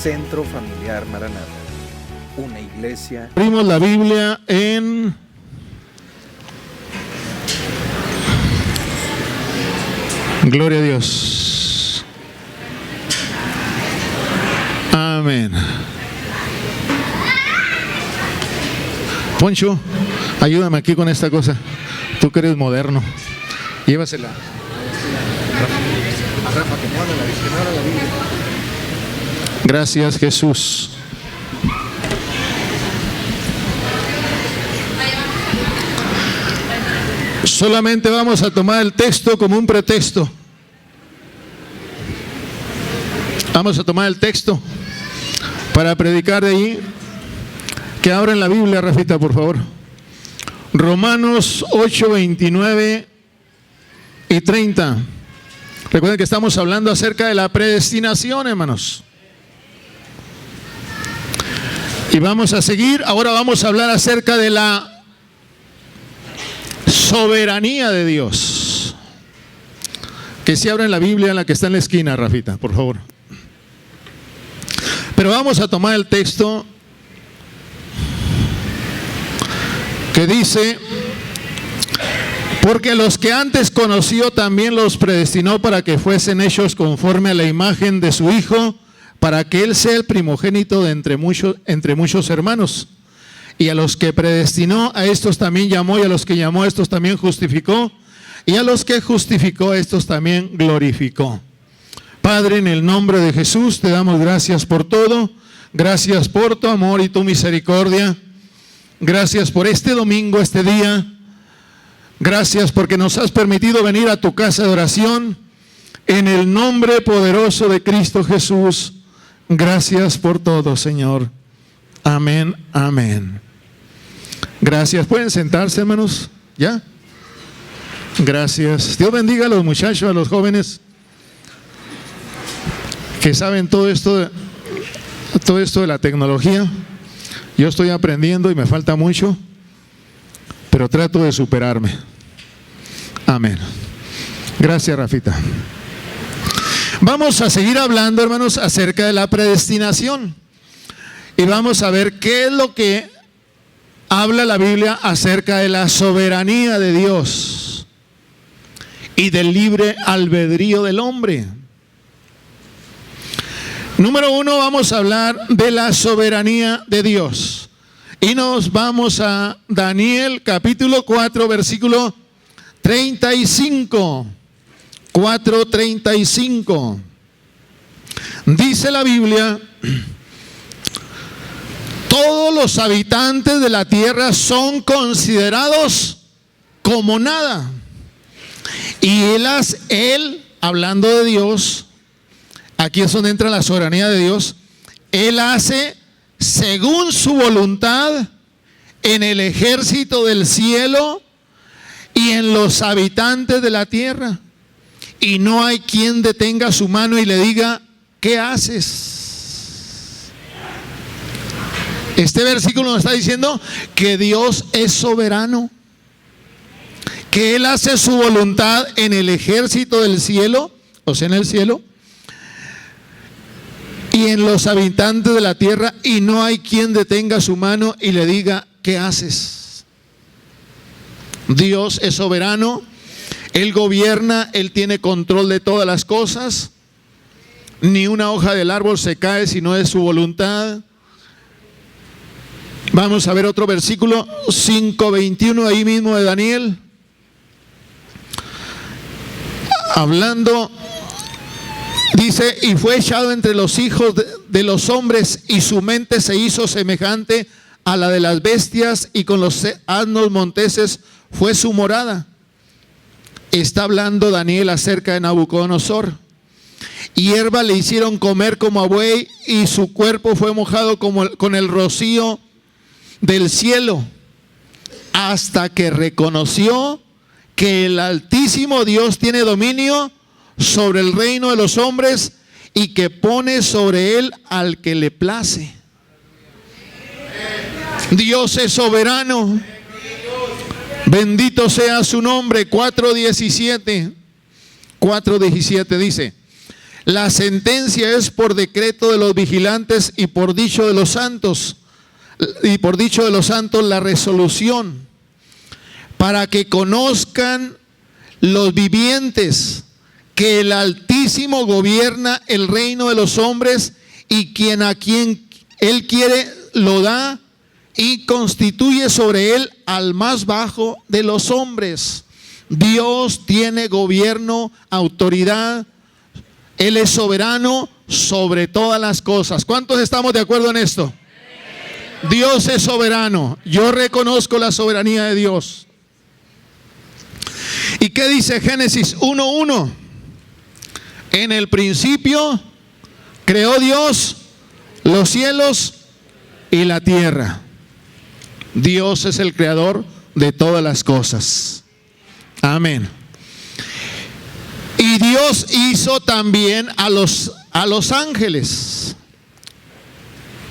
Centro Familiar Maranatha, una iglesia. Abrimos la Biblia en Gloria a Dios. Amén. Poncho, ayúdame aquí con esta cosa. Tú que eres moderno. Llévasela. Gracias, Jesús. Solamente vamos a tomar el texto como un pretexto. Vamos a tomar el texto para predicar de ahí. Que abran la Biblia, Rafita, por favor. Romanos 8, 29 y 30. Recuerden que estamos hablando acerca de la predestinación, hermanos. Y vamos a seguir. Ahora vamos a hablar acerca de la soberanía de Dios. Que se abra en la Biblia, en la que está en la esquina, Rafita, por favor. Pero vamos a tomar el texto que dice: porque los que antes conoció también los predestinó para que fuesen hechos conforme a la imagen de su Hijo, para que Él sea el primogénito de entre muchos hermanos. Y a los que predestinó, a estos también llamó, y a los que llamó, a estos también justificó, y a los que justificó, a estos también glorificó. Padre, en el nombre de Jesús, te damos gracias por todo. Gracias por tu amor y tu misericordia. Gracias por este domingo, este día. Gracias porque nos has permitido venir a tu casa de oración. En el nombre poderoso de Cristo Jesús. Gracias por todo, Señor. Amén, amén. Gracias. ¿Pueden sentarse, hermanos? ¿Ya? Gracias. Dios bendiga a los muchachos, a los jóvenes que saben todo esto de la tecnología. Yo estoy aprendiendo y me falta mucho, pero trato de superarme. Amén. Gracias, Rafita. Vamos a seguir hablando, hermanos, acerca de la predestinación. Y vamos a ver qué es lo que habla la Biblia acerca de la soberanía de Dios y del libre albedrío del hombre. Número 1, vamos a hablar de la soberanía de Dios. Y nos vamos a Daniel capítulo 4, versículo 35. 4:35. Dice la Biblia: todos los habitantes de la tierra son considerados como nada. Y él, hablando de Dios, aquí es donde entra la soberanía de Dios. Él hace según su voluntad en el ejército del cielo y en los habitantes de la tierra. Y no hay quien detenga su mano y le diga: ¿qué haces? Este versículo nos está diciendo que Dios es soberano, que Él hace su voluntad en el ejército del cielo, o sea, en el cielo, y en los habitantes de la tierra, y no hay quien detenga su mano y le diga: ¿qué haces? Dios es soberano, Él gobierna, Él tiene control de todas las cosas. Ni una hoja del árbol se cae si no es su voluntad. Vamos a ver otro versículo, 5:21, ahí mismo de Daniel. Hablando, dice: y fue echado entre los hijos de los hombres, y su mente se hizo semejante a la de las bestias, y con los asnos monteses fue su morada. Está hablando Daniel acerca de Nabucodonosor. Hierba le hicieron comer como a buey, y su cuerpo fue mojado con el rocío del cielo, hasta que reconoció que el Altísimo Dios tiene dominio sobre el reino de los hombres, y que pone sobre él al que le place. Dios es soberano. Bendito sea su nombre. 4:17 dice: La sentencia es por decreto de los vigilantes y por dicho de los santos. Y por dicho de los santos la resolución, para que conozcan los vivientes que el Altísimo gobierna el reino de los hombres, y a quien Él quiere lo da, y constituye sobre él al más bajo de los hombres. Dios tiene gobierno, autoridad. Él es soberano sobre todas las cosas. ¿Cuántos estamos de acuerdo en esto? Dios es soberano. Yo reconozco la soberanía de Dios. ¿Y qué dice Génesis 1:1? En el principio creó Dios los cielos y la tierra. Dios es el creador de todas las cosas. Amén. Y Dios hizo también a los ángeles.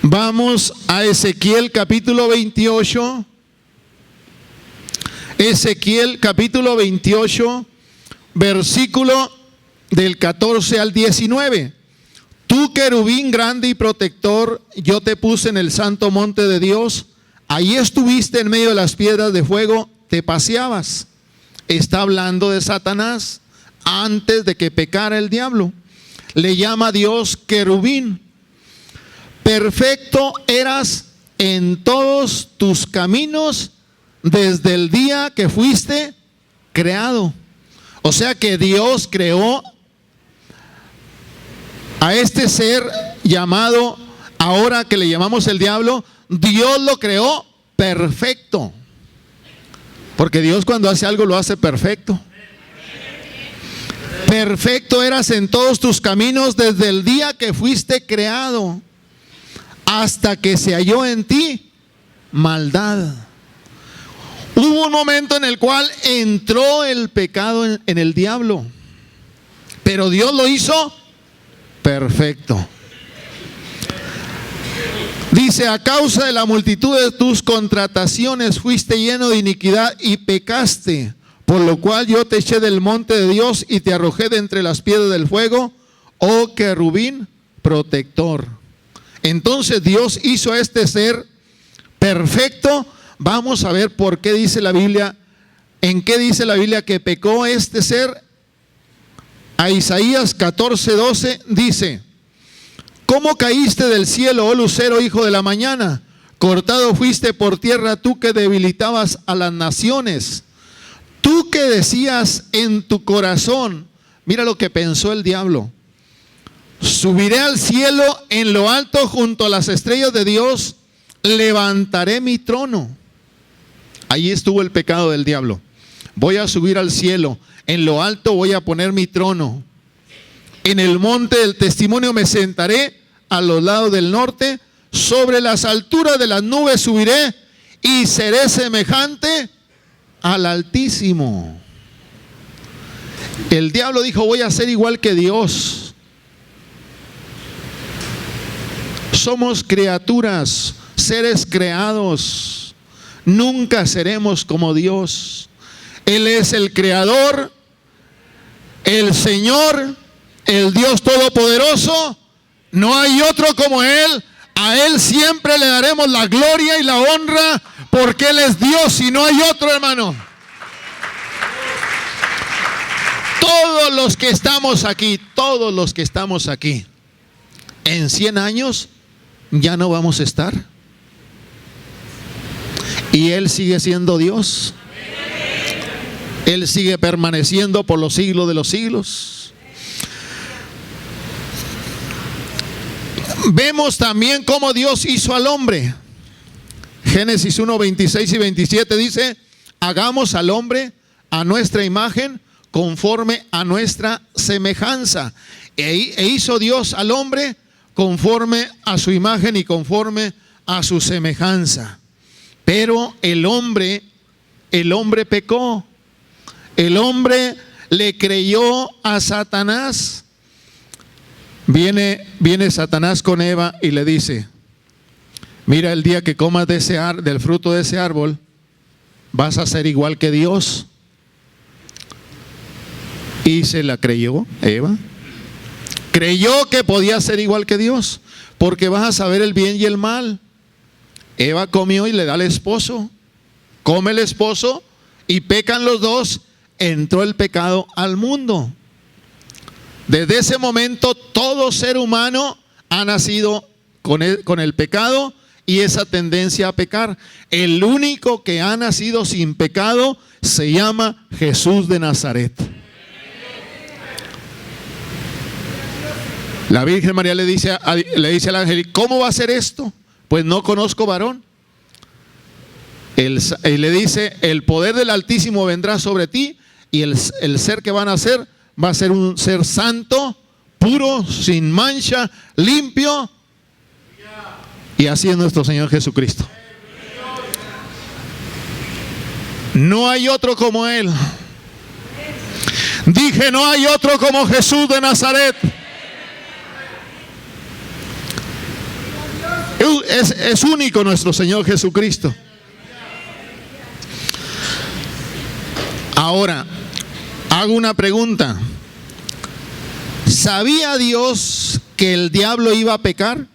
Vamos a Ezequiel capítulo 28. Ezequiel capítulo 28, versículo del 14 al 19. Tú, querubín grande y protector, yo te puse en el santo monte de Dios. Ahí estuviste en medio de las piedras de fuego, te paseabas. Está hablando de Satanás antes de que pecara el diablo. Le llama Dios querubín. Perfecto eras en todos tus caminos desde el día que fuiste creado. O sea que Dios creó a este ser llamado, ahora que le llamamos el diablo, Dios lo creó perfecto. Porque Dios cuando hace algo lo hace perfecto. Perfecto eras en todos tus caminos desde el día que fuiste creado, hasta que se halló en ti maldad. Hubo un momento en el cual entró el pecado en el diablo, pero Dios lo hizo perfecto. Dice: a causa de la multitud de tus contrataciones fuiste lleno de iniquidad y pecaste, por lo cual yo te eché del monte de Dios y te arrojé de entre las piedras del fuego, oh querubín protector. Entonces Dios hizo a este ser perfecto. Vamos a ver por qué dice la Biblia, en qué dice la Biblia que pecó este ser. A Isaías 14:12 dice: ¿cómo caíste del cielo, oh lucero, hijo de la mañana? Cortado fuiste por tierra, tú que debilitabas a las naciones. Tú que decías en tu corazón, mira lo que pensó el diablo: subiré al cielo, en lo alto junto a las estrellas de Dios, levantaré mi trono. Ahí estuvo el pecado del diablo. Voy a subir al cielo, en lo alto voy a poner mi trono. En el monte del testimonio me sentaré, a los lados del norte, sobre las alturas de las nubes subiré y seré semejante al Altísimo. El diablo dijo: voy a ser igual que Dios. Somos criaturas, seres creados. Nunca seremos como Dios. Él es el creador, el Señor, el Dios todopoderoso. No hay otro como Él. A Él siempre le daremos la gloria y la honra, porque Él es Dios y no hay otro, hermano. Todos los que estamos aquí, en 100 años ya no vamos a estar. Y Él sigue siendo Dios. Él sigue permaneciendo por los siglos de los siglos. Vemos también cómo Dios hizo al hombre. Génesis 1, 26 y 27 dice: hagamos al hombre a nuestra imagen, conforme a nuestra semejanza. E hizo Dios al hombre conforme a su imagen y conforme a su semejanza. Pero el hombre pecó. El hombre le creyó a Satanás. Viene Satanás con Eva y le dice: mira, el día que comas del fruto de ese árbol, vas a ser igual que Dios. Y se la creyó Eva. Creyó que podía ser igual que Dios, porque vas a saber el bien y el mal. Eva comió y le da al esposo. Come el esposo y pecan los dos. Entró el pecado al mundo. Desde ese momento todo ser humano ha nacido con el pecado y esa tendencia a pecar. El único que ha nacido sin pecado se llama Jesús de Nazaret. La Virgen María le dice al ángel: ¿cómo va a ser esto? Pues no conozco varón. Y le dice: el poder del Altísimo vendrá sobre ti y el ser que van a nacer va a ser un ser santo, puro, sin mancha, limpio. Y así es nuestro Señor Jesucristo. No hay otro como Él. Dije, no hay otro como Jesús de Nazaret. Es único nuestro Señor Jesucristo. Ahora, hago una pregunta. ¿Sabía Dios que el diablo iba a pecar?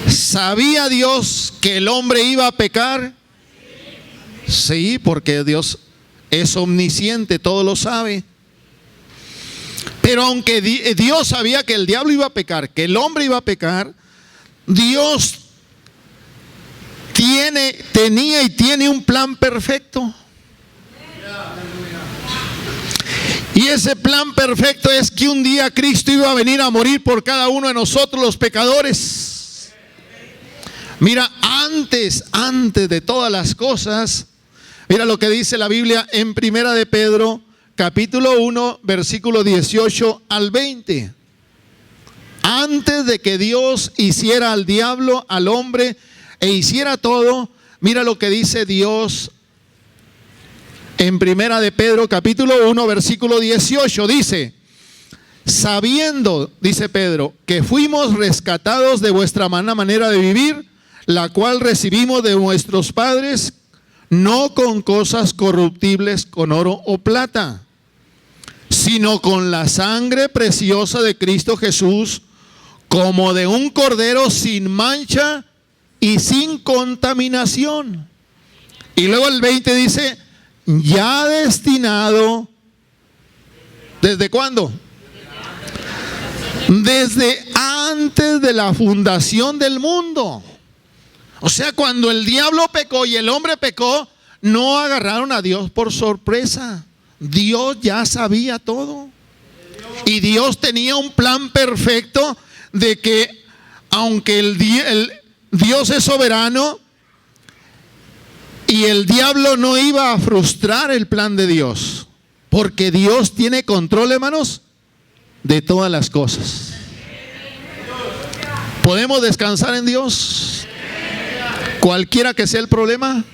¿Sabía Dios que el hombre iba a pecar? Sí, porque Dios es omnisciente, todo lo sabe. Pero aunque Dios sabía que el diablo iba a pecar, que el hombre iba a pecar, Dios tenía y tiene un plan perfecto. Y ese plan perfecto es que un día Cristo iba a venir a morir por cada uno de nosotros los pecadores. Mira, antes de todas las cosas, mira lo que dice la Biblia en Primera de Pedro, capítulo 1, versículo 18 al 20. Antes de que Dios hiciera al diablo, al hombre, e hiciera todo, mira lo que dice Dios en Primera de Pedro, capítulo 1, versículo 18. Dice: sabiendo, dice Pedro, que fuimos rescatados de vuestra mala manera de vivir, la cual recibimos de vuestros padres, no con cosas corruptibles, con oro o plata, sino con la sangre preciosa de Cristo Jesús, como de un cordero sin mancha y sin contaminación. Y luego el 20 dice: ya destinado, ¿desde cuándo? Desde antes de la fundación del mundo. O sea, cuando el diablo pecó y el hombre pecó, no agarraron a Dios por sorpresa. Dios ya sabía todo. Y Dios tenía un plan perfecto de que, aunque Dios es soberano, y el diablo no iba a frustrar el plan de Dios, porque Dios tiene control, hermanos, de todas las cosas. ¿Podemos descansar en Dios? Cualquiera que sea el problema,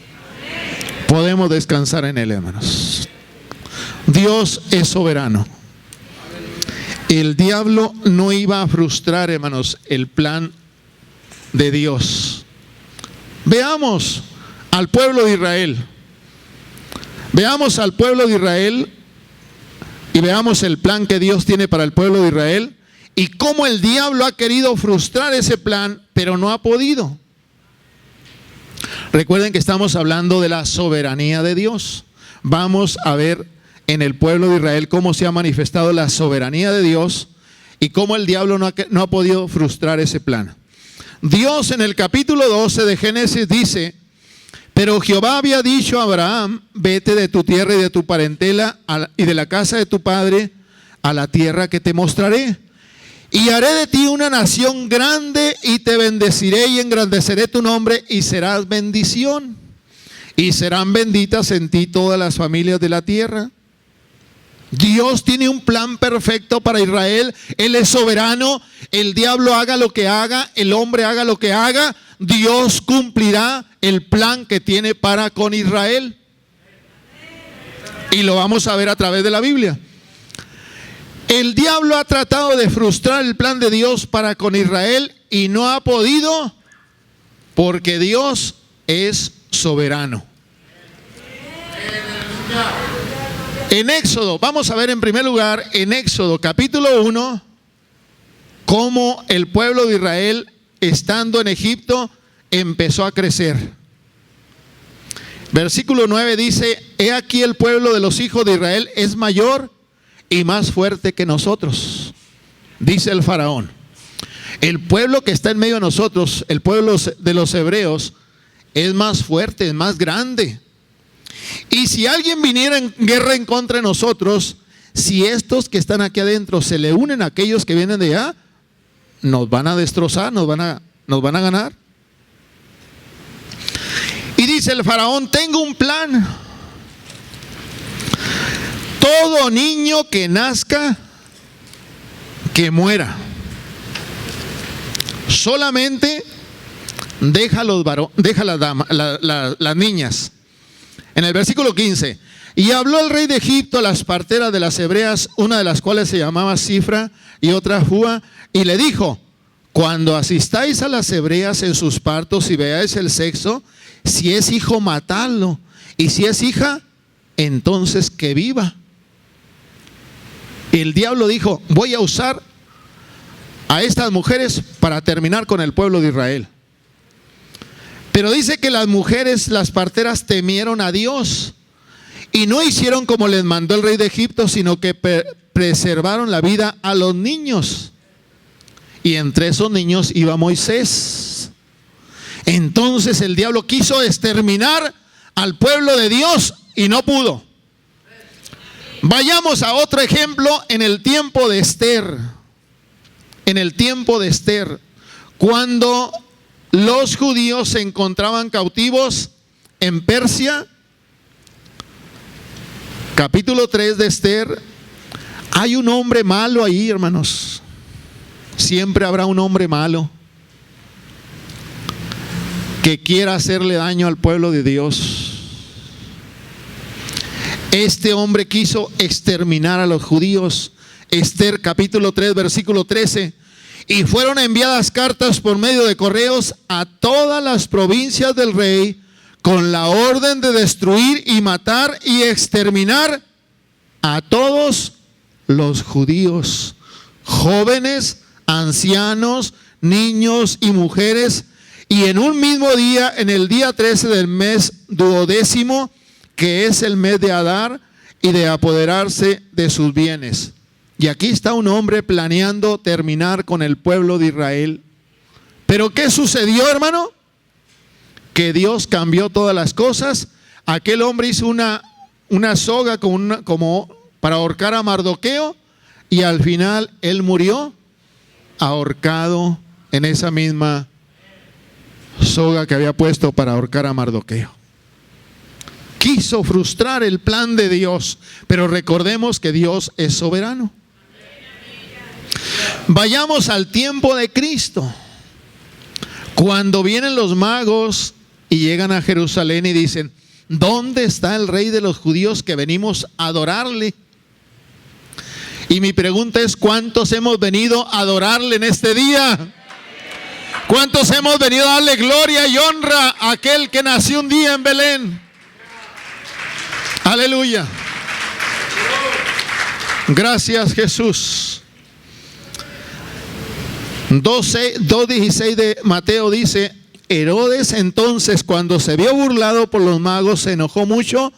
podemos descansar en Él, hermanos. Dios es soberano. El diablo no iba a frustrar, hermanos, el plan de Dios. Veamos al pueblo de Israel. Veamos al pueblo de Israel y veamos el plan que Dios tiene para el pueblo de Israel y cómo el diablo ha querido frustrar ese plan, pero no ha podido. Recuerden que estamos hablando de la soberanía de Dios. Vamos a ver en el pueblo de Israel cómo se ha manifestado la soberanía de Dios y cómo el diablo no ha podido frustrar ese plan. Dios en el capítulo 12 de Génesis dice: pero Jehová había dicho a Abraham: vete de tu tierra y de tu parentela y de la casa de tu padre a la tierra que te mostraré. Y haré de ti una nación grande y te bendeciré y engrandeceré tu nombre y serás bendición. Y serán benditas en ti todas las familias de la tierra. Dios tiene un plan perfecto para Israel. Él es soberano. El diablo haga lo que haga, el hombre haga lo que haga, Dios cumplirá el plan que tiene para con Israel. Y lo vamos a ver a través de la Biblia. El diablo ha tratado de frustrar el plan de Dios para con Israel y no ha podido, porque Dios es soberano. En Éxodo, vamos a ver en primer lugar, en Éxodo capítulo 1, cómo el pueblo de Israel, estando en Egipto, empezó a crecer. Versículo 9 dice: he aquí el pueblo de los hijos de Israel es mayor y más fuerte que nosotros. Dice el faraón: el pueblo que está en medio de nosotros, el pueblo de los hebreos, es más fuerte, es más grande. Y si alguien viniera en guerra en contra de nosotros, si estos que están aquí adentro se le unen a aquellos que vienen de allá, nos van a destrozar, nos van a ganar. Y dice el faraón: tengo un plan. Todo niño que nazca, que muera. Solamente deja las niñas. En el versículo 15: y habló el rey de Egipto a las parteras de las hebreas, una de las cuales se llamaba Cifra y otra Fua, y le dijo: cuando asistáis a las hebreas en sus partos y veáis el sexo, si es hijo, matadlo, y si es hija, entonces que viva. El diablo dijo: voy a usar a estas mujeres para terminar con el pueblo de Israel. Pero dice que las mujeres, las parteras, temieron a Dios y no hicieron como les mandó el rey de Egipto, sino que preservaron la vida a los niños. Y entre esos niños iba Moisés. Entonces el diablo quiso exterminar al pueblo de Dios y no pudo. Vayamos a otro ejemplo en el tiempo de Esther. En el tiempo de Esther, cuando los judíos se encontraban cautivos en Persia, capítulo 3 de Esther, hay un hombre malo ahí, hermanos. Siempre habrá un hombre malo que quiera hacerle daño al pueblo de Dios. Este hombre quiso exterminar a los judíos. Esther capítulo 3 versículo 13: y fueron enviadas cartas por medio de correos a todas las provincias del rey con la orden de destruir y matar y exterminar a todos los judíos, jóvenes, ancianos, niños y mujeres, y en un mismo día, en el día 13 del mes 12º, que es el mes de Adar, y de apoderarse de sus bienes. Y aquí está un hombre planeando terminar con el pueblo de Israel. Pero ¿qué sucedió, hermano? Que Dios cambió todas las cosas. Aquel hombre hizo una soga como para ahorcar a Mardoqueo, y al final él murió ahorcado en esa misma soga que había puesto para ahorcar a Mardoqueo. Quiso frustrar el plan de Dios, pero recordemos que Dios es soberano. Vayamos al tiempo de Cristo. Cuando vienen los magos y llegan a Jerusalén y dicen: ¿dónde está el rey de los judíos que venimos a adorarle? Y mi pregunta es: ¿cuántos hemos venido a adorarle en este día? ¿Cuántos hemos venido a darle gloria y honra a aquel que nació un día en Belén? Aleluya. Gracias, Jesús. 2:16 de Mateo dice: Herodes entonces, cuando se vio burlado por los magos, se enojó mucho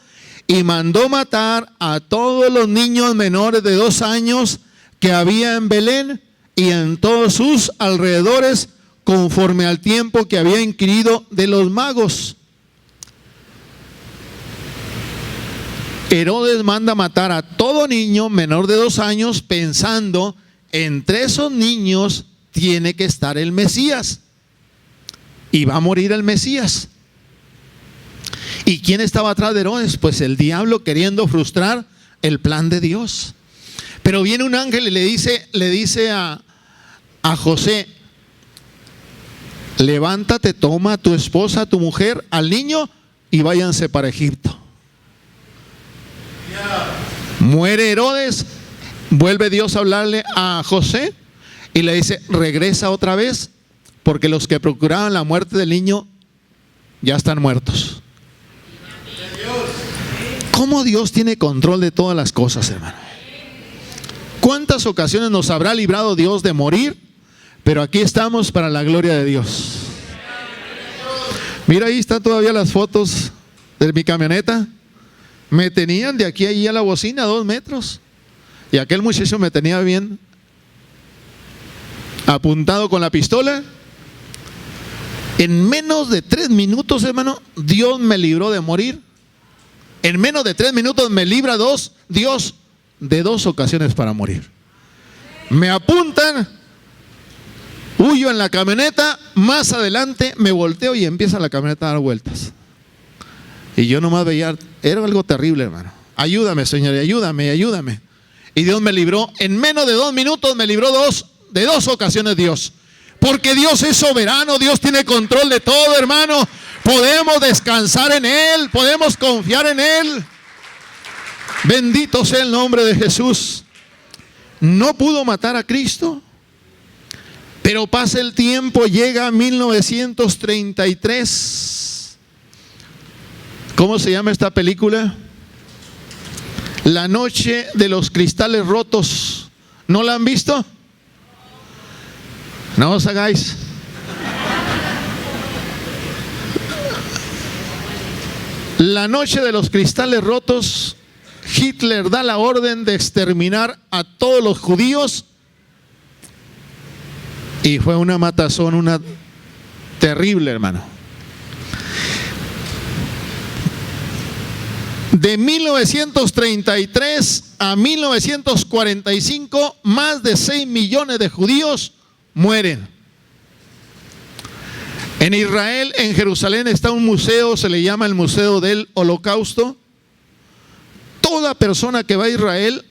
y mandó matar a todos los niños menores de 2 años que había en Belén y en todos sus alrededores, conforme al tiempo que había inquirido de los magos. Herodes manda matar a todo niño menor de 2 años, pensando: entre esos niños tiene que estar el Mesías, y va a morir el Mesías. ¿Y quién estaba atrás de Herodes? Pues el diablo, queriendo frustrar el plan de Dios. Pero viene un ángel y le dice a José: levántate, toma a tu esposa, a tu mujer, al niño, y váyanse para Egipto. Muere Herodes, vuelve Dios a hablarle a José y le dice: regresa otra vez, porque los que procuraban la muerte del niño ya están muertos. ¿Cómo Dios tiene control de todas las cosas, hermano? ¿Cuántas ocasiones nos habrá librado Dios de morir? Pero aquí estamos para la gloria de Dios. Mira, ahí están todavía las fotos de mi camioneta. Me tenían de aquí a allí a la bocina 2 metros. Y aquel muchacho me tenía bien apuntado con la pistola. En menos de 3 minutos, hermano, Dios me libró de morir. En menos de 3 minutos me libra Dios de 2 ocasiones para morir. Me apuntan, huyo en la camioneta, más adelante me volteo y empieza la camioneta a dar vueltas. Y yo nomás veía, era algo terrible, hermano. Ayúdame, Señor, ayúdame. Y Dios me libró, en menos de 2 minutos me libró de 2 ocasiones Dios. Porque Dios es soberano, Dios tiene control de todo, hermano. Podemos descansar en Él, podemos confiar en Él. Bendito sea el nombre de Jesús. No pudo matar a Cristo, pero pasa el tiempo, llega 1933. ¿Cómo se llama esta película? La noche de los cristales rotos. ¿No la han visto? No os hagáis. La noche de los cristales rotos, Hitler da la orden de exterminar a todos los judíos. Y fue una matazón, una terrible, hermano. De 1933 a 1945, más de 6 millones de judíos mueren. En Israel, en Jerusalén, está un museo, se le llama el Museo del Holocausto. Toda persona que va a Israel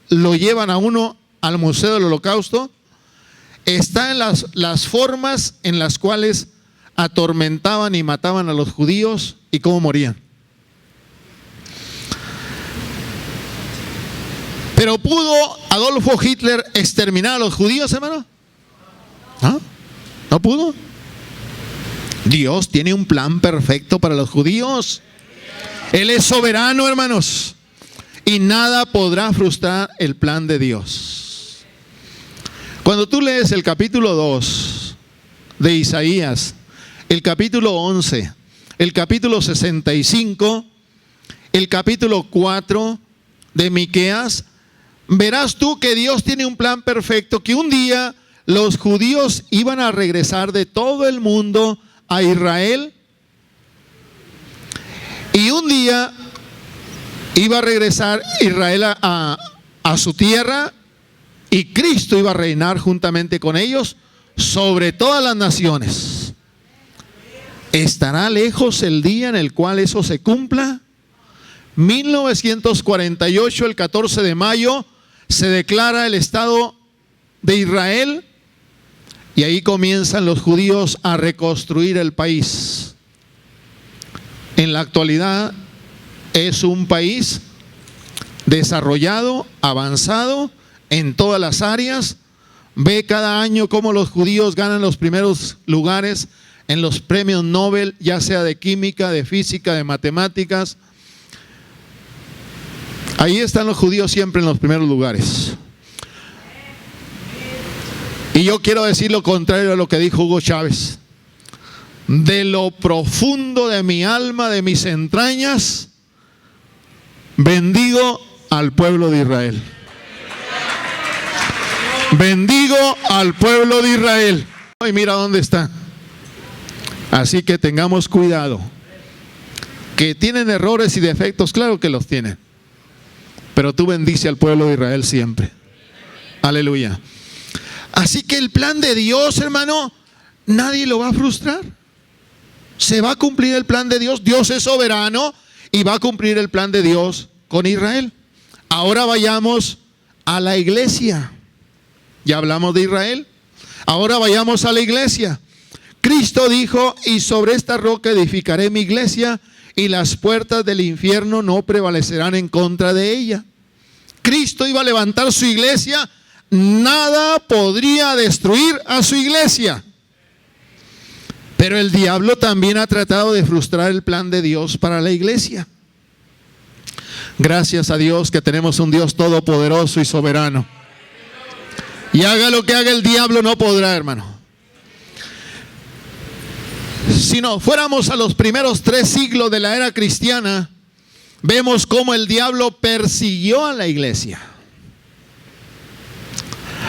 lo llevan a uno al Museo del Holocausto. Está en las formas en las cuales atormentaban y mataban a los judíos y cómo morían. Pero ¿pudo Adolfo Hitler exterminar a los judíos, hermano? ¿No? ¿No pudo? Dios tiene un plan perfecto para los judíos. Él es soberano, hermanos, y nada podrá frustrar el plan de Dios. Cuando tú lees el capítulo 2 de Isaías, el capítulo 11, el capítulo 65, el capítulo 4 de Miqueas, verás tú que Dios tiene un plan perfecto, que un día los judíos iban a regresar de todo el mundo a Israel, y un día iba a regresar Israel a su tierra, y Cristo iba a reinar juntamente con ellos sobre todas las naciones. ¿Estará lejos el día en el cual eso se cumpla? 1948, el 14 de mayo, se declara el Estado de Israel. Y ahí comienzan los judíos a reconstruir el país. En la actualidad es un país desarrollado, avanzado en todas las áreas. Ve cada año cómo los judíos ganan los primeros lugares en los premios Nobel, ya sea de química, de física, de matemáticas. Ahí están los judíos siempre en los primeros lugares. Y yo quiero decir lo contrario a lo que dijo Hugo Chávez. De lo profundo de mi alma, de mis entrañas, bendigo al pueblo de Israel. Bendigo al pueblo de Israel. Y mira dónde está. Así que tengamos cuidado. Que tienen errores y defectos, claro que los tienen. Pero tú bendice al pueblo de Israel siempre. Aleluya. Así que el plan de Dios, hermano, nadie lo va a frustrar. Se va a cumplir el plan de Dios. Dios es soberano y va a cumplir el plan de Dios con Israel. Ahora vayamos a la iglesia. Ya hablamos de Israel. Ahora vayamos a la iglesia. Cristo dijo: y sobre esta roca edificaré mi iglesia, y las puertas del infierno no prevalecerán en contra de ella. Cristo iba a levantar su iglesia. Nada podría destruir a su iglesia. Pero el diablo también ha tratado de frustrar el plan de Dios para la iglesia. Gracias a Dios que tenemos un Dios todopoderoso y soberano. Y haga lo que haga el diablo, no podrá, hermano. Si no fuéramos a los primeros 3 siglos de la era cristiana, vemos cómo el diablo persiguió a la iglesia.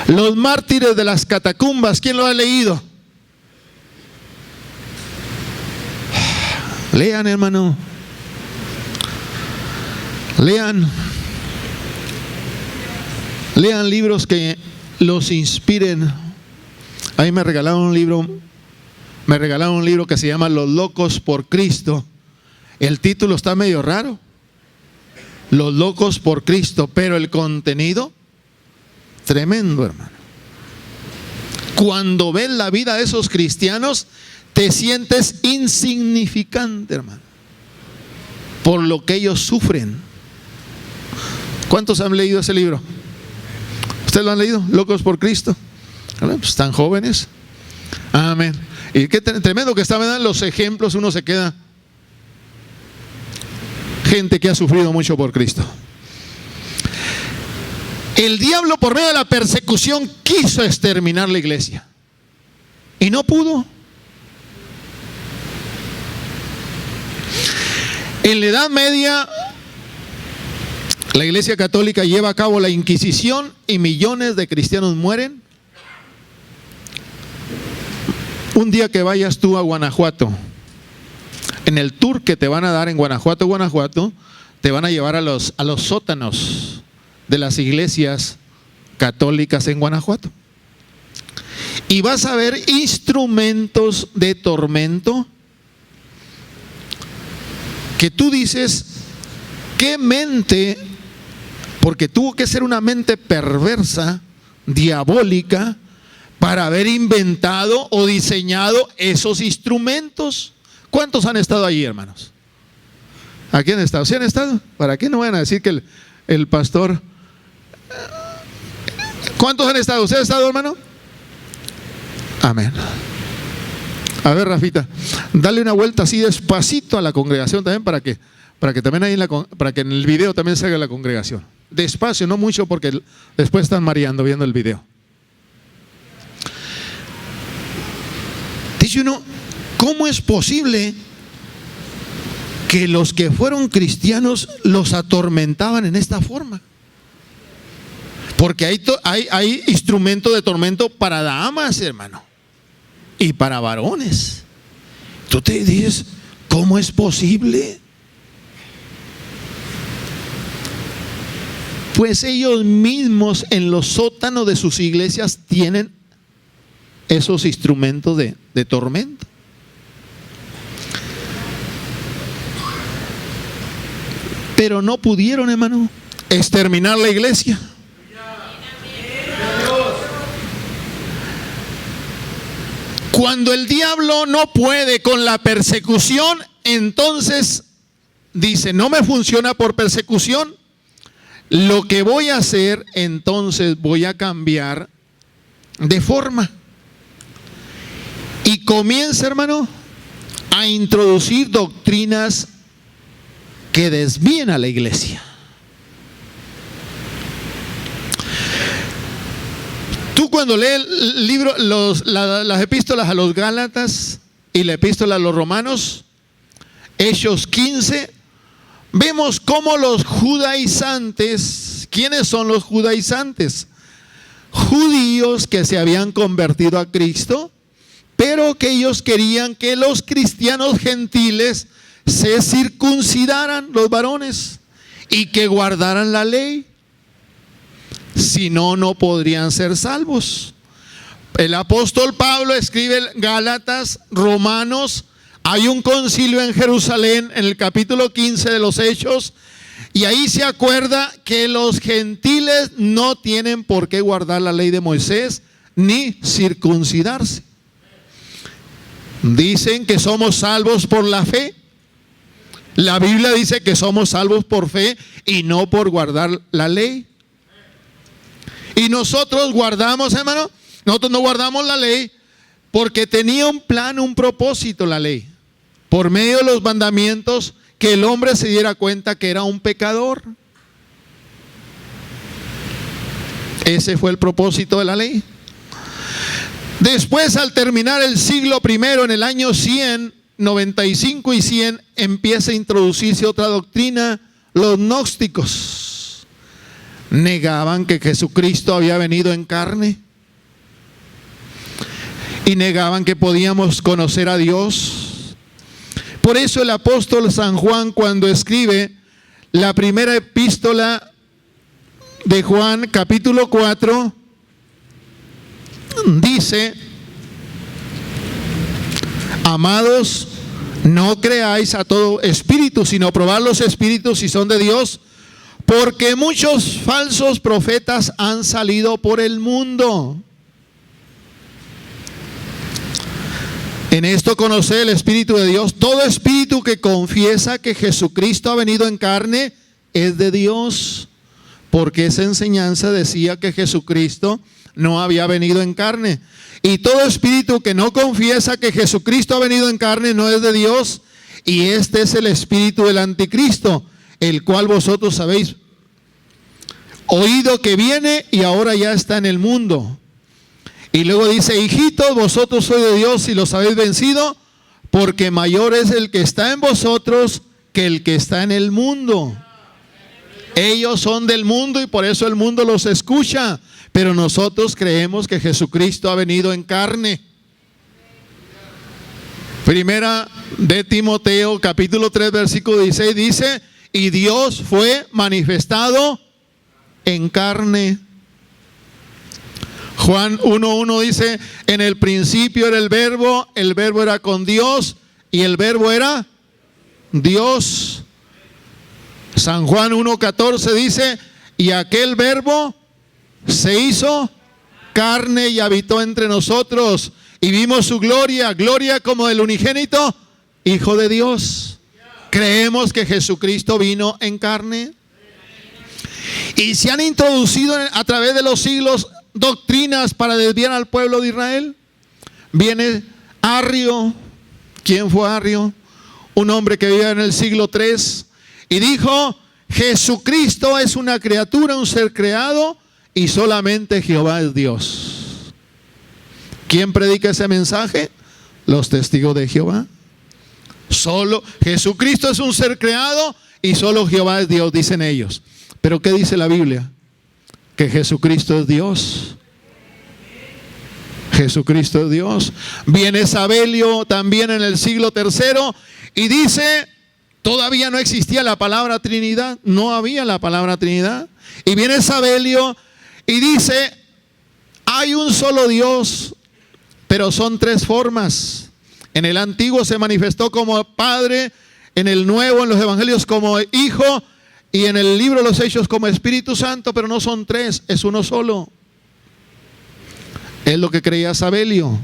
Los mártires de las catacumbas, ¿quién lo ha leído? Lean, hermano. Lean libros que los inspiren. Ahí me regalaron un libro que se llama Los locos por Cristo. El título está medio raro, Los locos por Cristo, pero el contenido tremendo, hermano. Cuando ves la vida de esos cristianos, te sientes insignificante, hermano, por lo que ellos sufren. ¿Cuántos han leído ese libro? ¿Ustedes lo han leído? Locos por Cristo. Pues están jóvenes. Amén. Y qué tremendo que está, ¿verdad? Los ejemplos, uno se queda. Gente que ha sufrido mucho por Cristo. El diablo, por medio de la persecución, quiso exterminar la iglesia y no pudo. En la Edad Media, la Iglesia Católica lleva a cabo la Inquisición y millones de cristianos mueren. Un día que vayas tú a Guanajuato, en el tour que te van a dar en Guanajuato, te van a llevar a los sótanos de las iglesias católicas en Guanajuato. Y vas a ver instrumentos de tormento que tú dices, ¿qué mente? Porque tuvo que ser una mente perversa, diabólica, para haber inventado o diseñado esos instrumentos. ¿Cuántos han estado allí, hermanos? ¿A quién han estado? ¿Sí han estado? ¿Para qué no van a decir que el pastor? ¿Cuántos han estado? ¿Usted ha estado, hermano? Amén. A ver, Rafita, dale una vuelta así despacito a la congregación también para que también ahí para que en el video también salga la congregación. Despacio, no mucho, porque después están mareando viendo el video. Dice uno, ¿cómo es posible que los que fueron cristianos los atormentaban en esta forma? Porque hay instrumento de tormento para damas, hermano, y para varones. Tú te dices, ¿cómo es posible? Pues ellos mismos en los sótanos de sus iglesias tienen esos instrumentos de tormento. Pero no pudieron, hermano, exterminar la iglesia. Cuando el diablo no puede con la persecución, entonces dice, no me funciona por persecución. Lo que voy a hacer, entonces voy a cambiar de forma. Y comienza, hermano, a introducir doctrinas que desvíen a la iglesia. Tú cuando lees el libro, las epístolas a los Gálatas y la epístola a los Romanos, Hechos 15, vemos cómo los judaizantes, ¿quiénes son los judaizantes? Judíos que se habían convertido a Cristo, pero que ellos querían que los cristianos gentiles se circuncidaran, los varones, y que guardaran la ley. Si no, no podrían ser salvos. El apóstol Pablo escribe Gálatas, Romanos. Hay un concilio en Jerusalén en el capítulo 15 de los Hechos, y ahí se acuerda que los gentiles no tienen por qué guardar la ley de Moisés ni circuncidarse. Dicen que somos salvos por la fe. La Biblia dice que somos salvos por fe y no por guardar la ley. Y nosotros guardamos, hermano, nosotros no guardamos la ley porque tenía un plan, un propósito la ley. Por medio de los mandamientos que el hombre se diera cuenta que era un pecador. Ese fue el propósito de la ley. Después, al terminar el siglo primero, en el año 100, 95 y 100, empieza a introducirse otra doctrina. Los gnósticos negaban que Jesucristo había venido en carne y negaban que podíamos conocer a Dios. Por eso el apóstol San Juan, cuando escribe la primera epístola de Juan, capítulo 4, dice: amados, no creáis a todo espíritu, sino probad los espíritus si son de Dios, porque muchos falsos profetas han salido por el mundo. En esto conoce el Espíritu de Dios. Todo espíritu que confiesa que Jesucristo ha venido en carne es de Dios, porque esa enseñanza decía que Jesucristo no había venido en carne. Y todo espíritu que no confiesa que Jesucristo ha venido en carne no es de Dios. Y este es el espíritu del anticristo, el cual vosotros habéis oído que viene y ahora ya está en el mundo. Y luego dice: hijitos, vosotros sois de Dios y los habéis vencido, porque mayor es el que está en vosotros que el que está en el mundo. Ellos son del mundo y por eso el mundo los escucha, pero nosotros creemos que Jesucristo ha venido en carne. Primera de Timoteo, capítulo 3, versículo 16, dice: y Dios fue manifestado en carne. Juan 1:1 dice: en el principio era el verbo era con Dios y el verbo era Dios. San Juan 1:14 dice: y aquel verbo se hizo carne y habitó entre nosotros y vimos su gloria, gloria como del unigénito Hijo de Dios. Creemos que Jesucristo vino en carne. Y se han introducido a través de los siglos doctrinas para desviar al pueblo de Israel. Viene Arrio. ¿Quién fue Arrio? Un hombre que vivía en el siglo III y dijo: Jesucristo es una criatura, un ser creado, y solamente Jehová es Dios. ¿Quién predica ese mensaje? Los testigos de Jehová. Solo Jesucristo es un ser creado y solo Jehová es Dios, dicen ellos. Pero ¿qué dice la Biblia? Que Jesucristo es Dios. Jesucristo es Dios. Viene Sabelio también en el siglo III y dice: todavía no existía la palabra Trinidad, no había la palabra Trinidad. Y viene Sabelio y dice: hay un solo Dios, pero son tres formas. En el antiguo se manifestó como Padre, en el nuevo, en los evangelios, como Hijo, y en el libro de los Hechos como Espíritu Santo, pero no son tres, es uno solo. Es lo que creía Sabelio.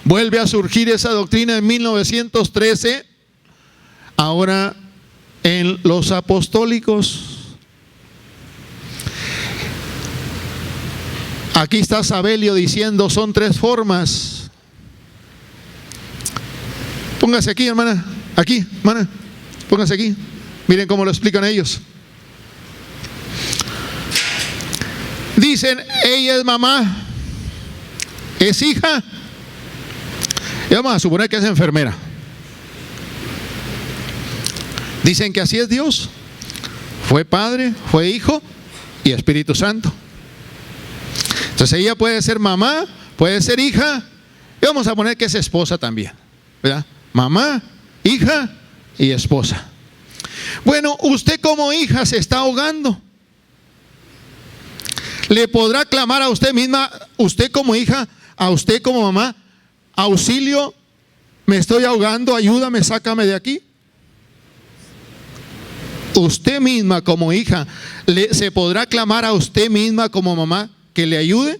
Vuelve a surgir esa doctrina en 1913, ahora en los apostólicos. Aquí está Sabelio diciendo: son tres formas. Póngase aquí, hermana. Aquí, hermana. Póngase aquí. Miren cómo lo explican ellos. Dicen: ella es mamá, es hija, y vamos a suponer que es enfermera. Dicen que así es Dios. Fue Padre, fue Hijo y Espíritu Santo. Entonces ella puede ser mamá, puede ser hija, y vamos a poner que es esposa también, ¿verdad? Mamá, hija y esposa. Bueno, usted como hija se está ahogando. Le podrá clamar a usted misma, usted como hija, a usted como mamá: auxilio, me estoy ahogando, ayúdame, sácame de aquí. Usted misma como hija, ¿se podrá clamar a usted misma como mamá que le ayude?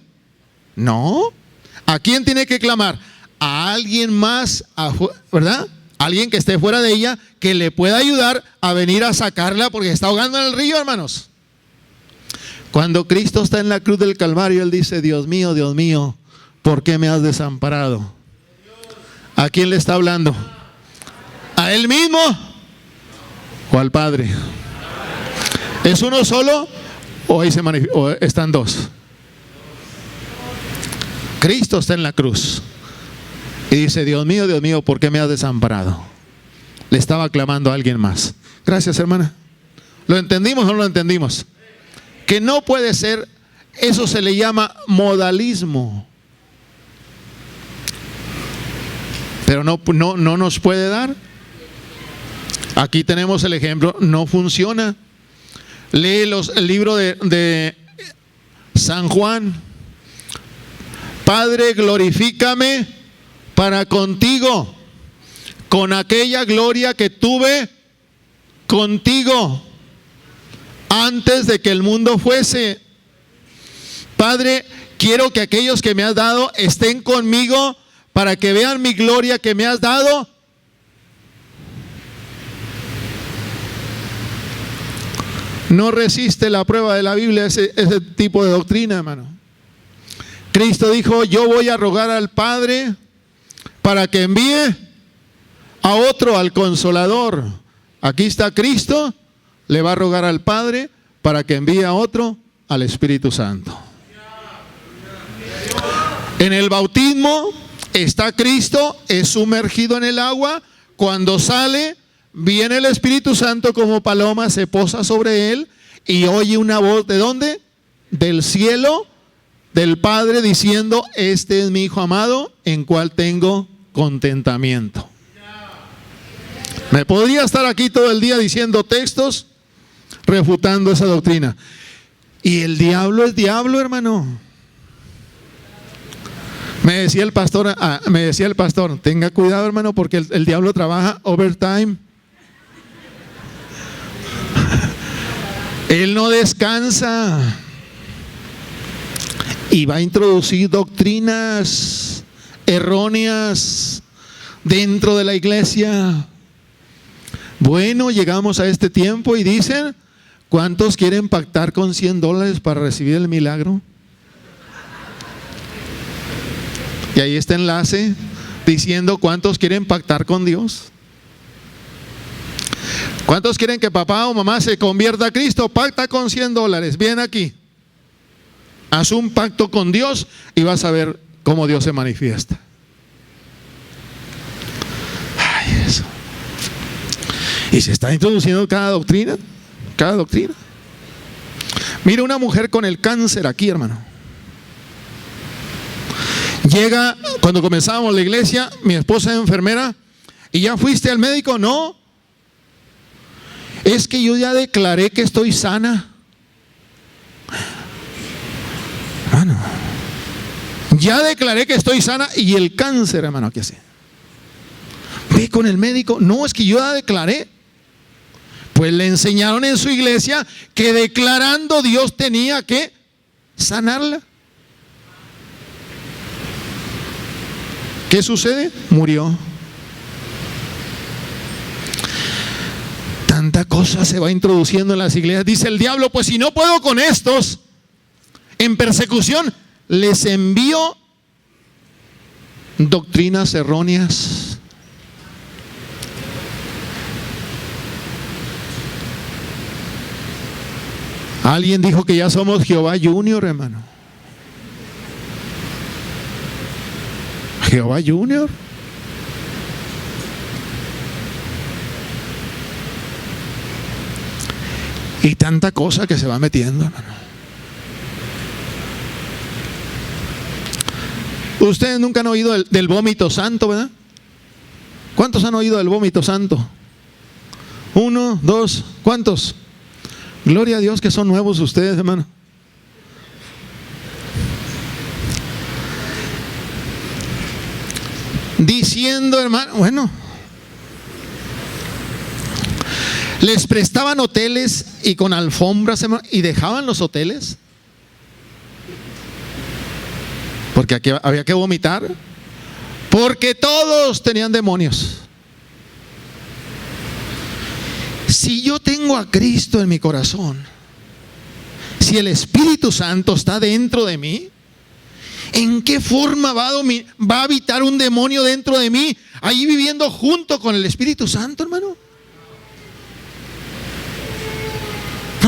No. ¿A quién tiene que clamar? A alguien más, ¿verdad? Alguien que esté fuera de ella, que le pueda ayudar a venir a sacarla porque está ahogando en el río, hermanos. Cuando Cristo está en la cruz del Calvario, Él dice: Dios mío, ¿por qué me has desamparado? ¿A quién le está hablando? ¿A Él mismo? o al Padre? ¿Es uno solo o ahí o están dos? Cristo está en la cruz y dice: Dios mío, ¿por qué me has desamparado? Le estaba clamando a alguien más. Gracias, hermana. ¿Lo entendimos o no lo entendimos? Que no puede ser, eso se le llama modalismo. Pero no nos puede dar. Aquí tenemos el ejemplo, no funciona. Lee el libro de San Juan. Padre, glorifícame para contigo, con aquella gloria que tuve contigo antes de que el mundo fuese. Padre, quiero que aquellos que me has dado estén conmigo para que vean mi gloria que me has dado. No resiste la prueba de la Biblia ese tipo de doctrina, hermano. Cristo dijo: yo voy a rogar al Padre para que envíe a otro, al Consolador. Aquí está Cristo, le va a rogar al Padre para que envíe a otro, al Espíritu Santo. En el bautismo está Cristo, es sumergido en el agua. Cuando sale, viene el Espíritu Santo como paloma, se posa sobre él y oye una voz, ¿de dónde? Del cielo, del Padre, diciendo: este es mi Hijo amado, en cual tengo contentamiento. Me podría estar aquí todo el día diciendo textos refutando esa doctrina. Y el diablo es diablo, hermano. Me decía el pastor, tenga cuidado, hermano, porque el diablo trabaja overtime. Él no descansa y va a introducir doctrinas erróneas dentro de la iglesia. Bueno, llegamos a este tiempo y dicen: ¿cuántos quieren pactar con $100 para recibir el milagro? Y ahí está enlace diciendo: ¿cuántos quieren pactar con Dios? ¿Cuántos quieren que papá o mamá se convierta a Cristo? Pacta con $100. Bien aquí. Haz un pacto con Dios y vas a ver cómo Dios se manifiesta. Ay, eso. Y se está introduciendo cada doctrina. Cada doctrina. Mira una mujer con el cáncer aquí, hermano. Llega, cuando comenzábamos la iglesia, mi esposa es enfermera. ¿Y ya fuiste al médico? No. Es que yo ya declaré que estoy sana. Hermano, ya declaré que estoy sana. Y el cáncer, hermano, ¿qué hace? Ve con el médico. No, es que yo ya declaré. Pues le enseñaron en su iglesia que declarando Dios tenía que sanarla. ¿Qué sucede? Murió. Tanta cosa se va introduciendo en las iglesias. Dice el diablo: pues si no puedo con estos en persecución, les envío doctrinas erróneas. Alguien dijo que ya somos Jehová Junior, hermano. Jehová Junior. Y tanta cosa que se va metiendo, hermano. Ustedes nunca han oído del vómito santo, ¿verdad? ¿Cuántos han oído del vómito santo? 1, 2, ¿cuántos? Gloria a Dios que son nuevos ustedes, hermano. Diciendo, hermano, bueno, les prestaban hoteles y con alfombras, hermano, y dejaban los hoteles porque aquí había que vomitar, porque todos tenían demonios. Si yo tengo a Cristo en mi corazón, si el Espíritu Santo está dentro de mí, ¿en qué forma va a habitar un demonio dentro de mí, ahí viviendo junto con el Espíritu Santo, hermano?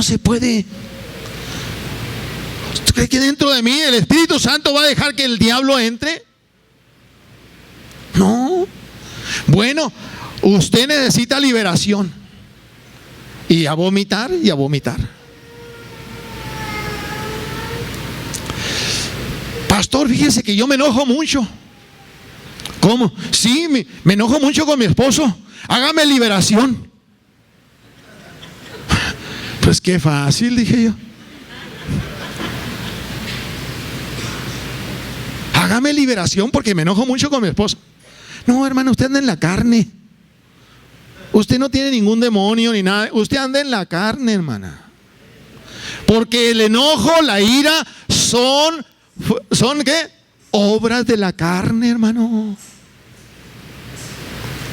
No se puede. ¿Usted cree que dentro de mí el Espíritu Santo va a dejar que el diablo entre? No. Bueno, usted necesita liberación. Y a vomitar y a vomitar. Pastor, fíjese que yo me enojo mucho. ¿Cómo? Sí, me enojo mucho con mi esposo. Hágame liberación. Pues qué fácil, dije yo. Hágame liberación porque me enojo mucho con mi esposo. No, hermano, usted anda en la carne. Usted no tiene ningún demonio ni nada. Usted anda en la carne, hermana. Porque el enojo, la ira son ¿qué? Obras de la carne, hermano.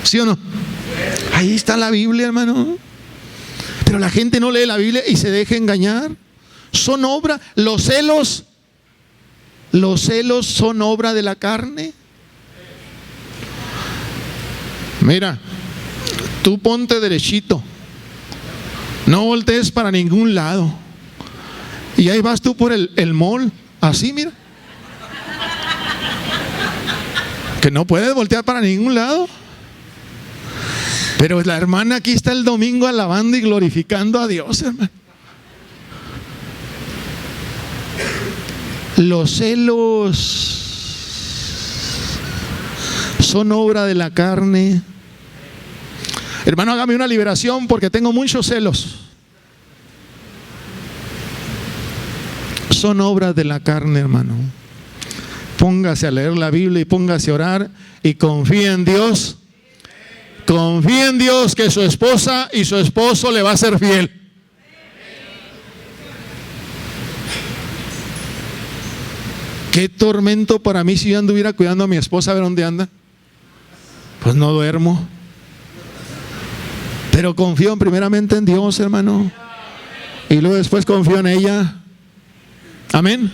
¿Sí o no? Ahí está la Biblia, hermano. Pero la gente no lee la Biblia y se deja engañar. Son obra. Los celos son obra de la carne. Mira, tú ponte derechito. No voltees para ningún lado. Y ahí vas tú por el mall. Así, mira. Que no puedes voltear para ningún lado. Pero la hermana aquí está el domingo alabando y glorificando a Dios, hermano. Los celos son obra de la carne. Hermano, hágame una liberación porque tengo muchos celos. Son obras de la carne, hermano. Póngase a leer la Biblia y póngase a orar y confíe en Dios. Confíe en Dios que su esposa y su esposo le va a ser fiel. Qué tormento para mí si yo anduviera cuidando a mi esposa a ver dónde anda. Pues no duermo. Pero confío primeramente en Dios, hermano. Y luego después confío en ella. Amén.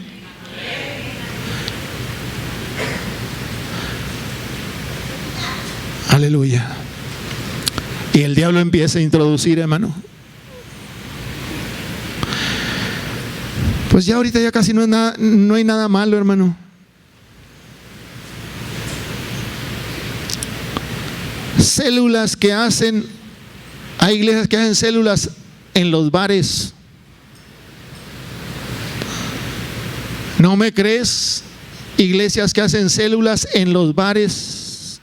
Aleluya. Y el diablo empieza a introducir, hermano. Pues ya ahorita ya casi no hay nada malo, hermano. Células que hacen, hay iglesias que hacen células en los bares. ¿No me crees? Iglesias que hacen células en los bares.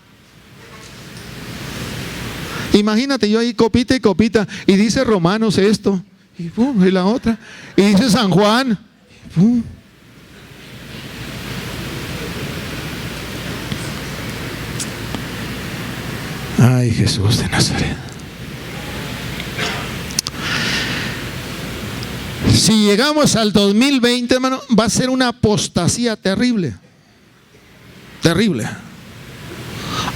Imagínate yo ahí copita y copita y dice Romanos esto y la otra y dice San Juan y ay, Jesús de Nazaret. Si llegamos al 2020, hermano, va a ser una apostasía terrible. Terrible.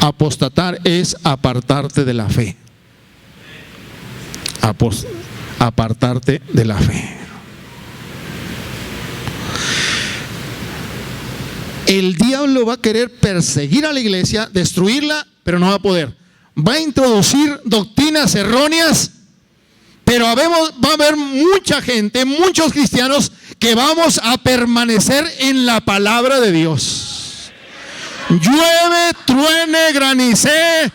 Apostatar es apartarte de la fe. Apartarte de la fe. El diablo va a querer perseguir a la iglesia, destruirla, pero no va a poder. Va a introducir doctrinas erróneas, pero va a haber mucha gente, muchos cristianos que vamos a permanecer en la palabra de Dios. Llueve, truene, granice,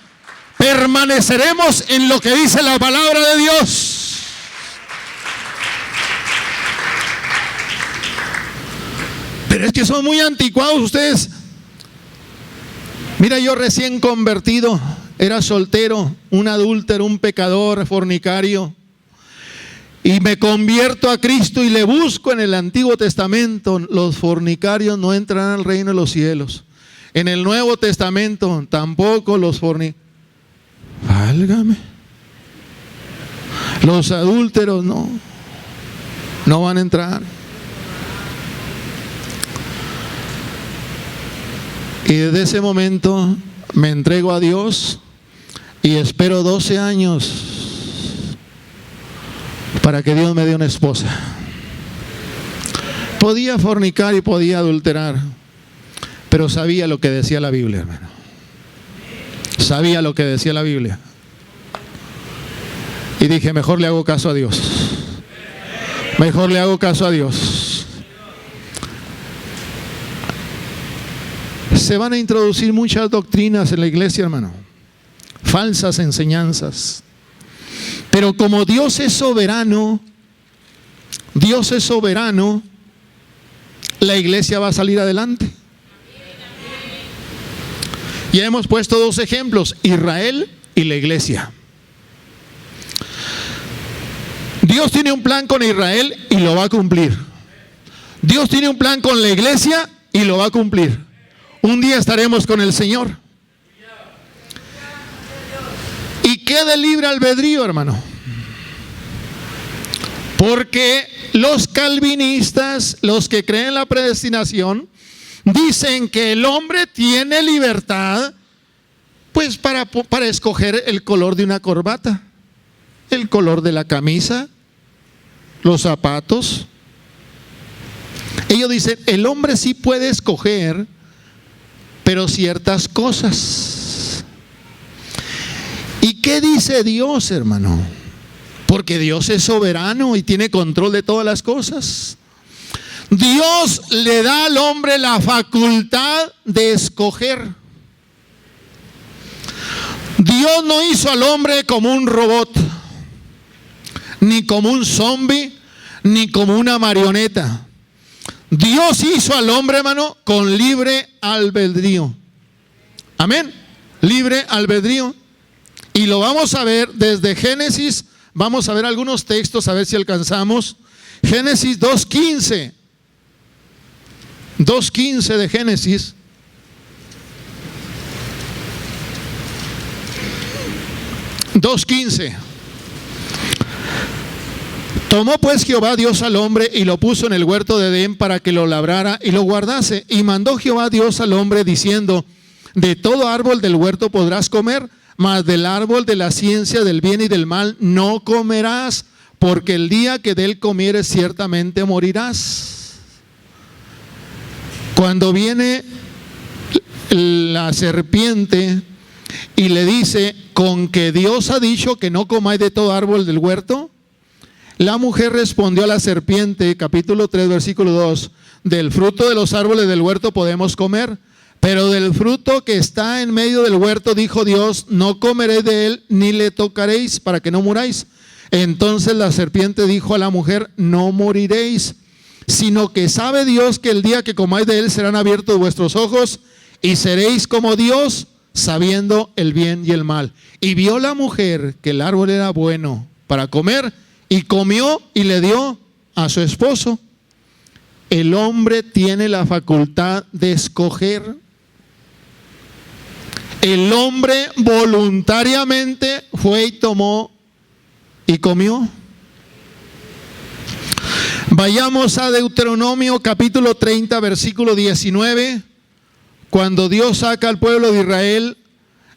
permaneceremos en lo que dice la palabra de Dios. Pero es que son muy anticuados ustedes. Mira, yo recién convertido, era soltero, un adúltero, un pecador, fornicario, y me convierto a Cristo y le busco en el Antiguo Testamento. Los fornicarios no entrarán al reino de los cielos. En el Nuevo Testamento tampoco los fornicarios. Válgame. Los adúlteros no van a entrar. Y desde ese momento me entrego a Dios y espero 12 años para que Dios me dé una esposa. Podía fornicar y podía adulterar, pero sabía lo que decía la Biblia, hermano. Sabía lo que decía la Biblia. Y dije, mejor le hago caso a Dios. Mejor le hago caso a Dios. Se van a introducir muchas doctrinas en la iglesia, hermano. Falsas enseñanzas. Pero como Dios es soberano, la iglesia va a salir adelante. Ya hemos puesto dos ejemplos, Israel y la iglesia. Dios tiene un plan con Israel y lo va a cumplir. Dios tiene un plan con la iglesia y lo va a cumplir. Un día estaremos con el Señor. Y quede libre albedrío, hermano. Porque los calvinistas, los que creen en la predestinación, dicen que el hombre tiene libertad, pues para escoger el color de una corbata, el color de la camisa, los zapatos. Ellos dicen, el hombre sí puede escoger, pero ciertas cosas. ¿Y qué dice Dios, hermano? Porque Dios es soberano y tiene control de todas las cosas. Dios le da al hombre la facultad de escoger. Dios no hizo al hombre como un robot, ni como un zombie, ni como una marioneta. Dios hizo al hombre, hermano, con libre albedrío. Amén. Libre albedrío. Y lo vamos a ver desde Génesis. Vamos a ver algunos textos, a ver si alcanzamos. Génesis 2:15. 2:15 de Génesis. Tomó pues Jehová Dios al hombre y lo puso en el huerto de Edén para que lo labrara y lo guardase. Y mandó Jehová Dios al hombre diciendo: de todo árbol del huerto podrás comer, mas del árbol de la ciencia del bien y del mal no comerás, porque el día que de él comieres ciertamente morirás. Cuando viene la serpiente y le dice: ¿con que Dios ha dicho que no comáis de todo árbol del huerto? La mujer respondió a la serpiente, capítulo 3, versículo 2, del fruto de los árboles del huerto podemos comer, pero del fruto que está en medio del huerto, dijo Dios, no comeréis de él, ni le tocaréis, para que no muráis. Entonces la serpiente dijo a la mujer: no moriréis, sino que sabe Dios que el día que comáis de él serán abiertos vuestros ojos, y seréis como Dios, sabiendo el bien y el mal. Y vio la mujer que el árbol era bueno para comer, y comió y le dio a su esposo. El hombre tiene la facultad de escoger. El hombre voluntariamente fue y tomó y comió. Vayamos a Deuteronomio capítulo 30, versículo 19. Cuando Dios saca al pueblo de Israel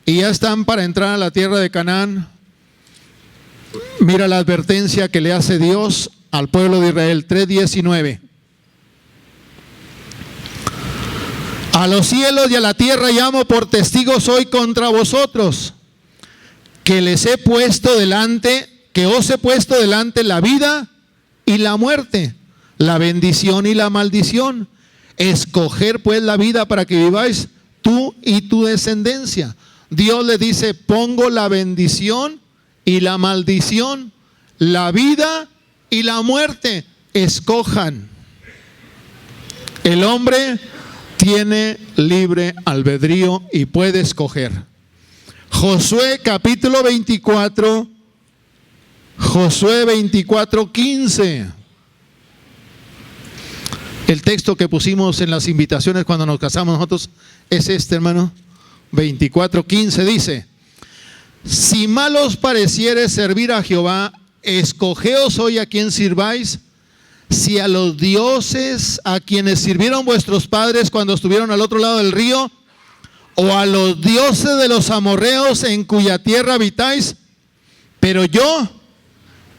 y ya están para entrar a la tierra de Canaán, mira la advertencia que le hace Dios al pueblo de Israel. 3:19. A los cielos y a la tierra llamo por testigos hoy contra vosotros, que os he puesto delante la vida y la muerte, la bendición y la maldición. Escoger pues la vida para que viváis tú y tu descendencia. Dios le dice: pongo la bendición y la maldición, la vida y la muerte. Escojan. El hombre tiene libre albedrío y puede escoger. Josué capítulo 24, Josué 24:15. El texto que pusimos en las invitaciones cuando nos casamos nosotros es este, hermano. 24:15 dice: si mal os pareciere servir a Jehová, escogeos hoy a quién sirváis, si a los dioses a quienes sirvieron vuestros padres cuando estuvieron al otro lado del río, o a los dioses de los amorreos en cuya tierra habitáis, pero yo